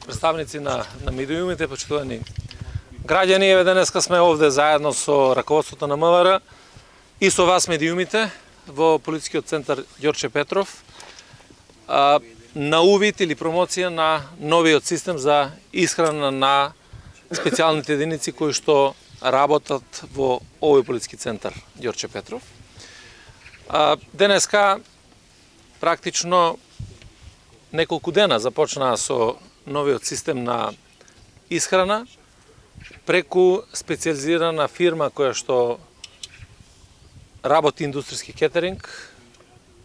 представници на медиумите, почитувани граѓани, еве денеска сме овде заедно со раководството на МВР и со вас медиумите во полицискиот центар Ѓорче Петров на увид или промоција на новиот систем за исхрана на специјалните единици кои што работат во овој полициски центар Ѓорче Петров. Денеска практично неколку дена започнаа со новиот систем на исхрана преку специјализирана фирма која што работи индустријски кетеринг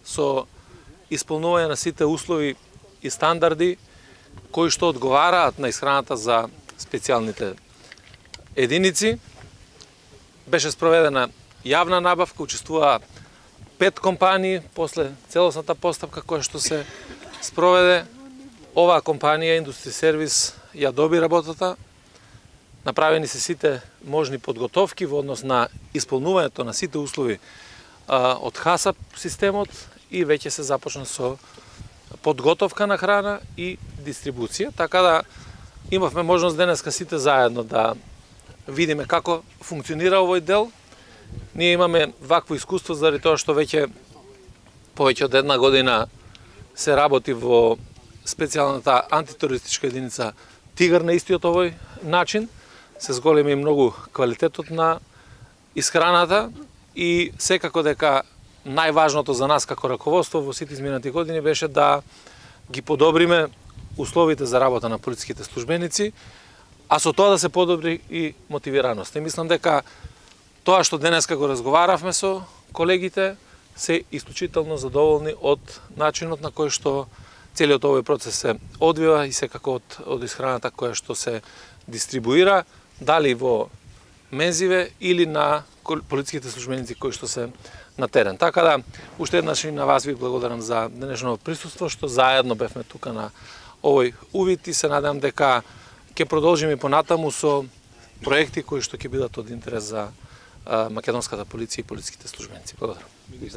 со исполнување на сите услови и стандарди кои што одговараат на исхраната за специјалните единици. Беше спроведена јавна набавка, учествуваа 5 компании после целосната постапка која што се спроведе. Оваа компанија Индустри сервис ја доби работата. Направени се сите можни подготовки во однос на исполнувањето на сите услови од ХАСАП системот и веќе се започна со подготовка на храна и дистрибуција, така да имавме можност денеска сите заедно да видиме како функционира овој дел. Ние имаме вакво искуство заради тоа што веќе повеќе од една година се работи во специјалната антитерористичка единица Тигар на истиот овој начин. Се зголеми многу квалитетот на исхраната и секако дека најважното за нас како раководство во сите изминати години беше да ги подобриме условите за работа на полициските службеници, а со тоа да се подобри и мотивираноста. И мислам дека тоа што денеска го разговаравме со колегите се исклучително задоволни од начинот на кој што целиот овој процес се одвива и секако од исхраната која што се дистрибуира, дали во мензиве или на полициските службеници кои што се на терен. Така да, уште еднаш и на вас ви благодарам за денешното присуство, што заедно бевме тука на овој увид и се надам дека ќе продолжиме понатаму со проекти кои што ќе бидат од интерес за македонската полиција и полициските службеници. Благодарам.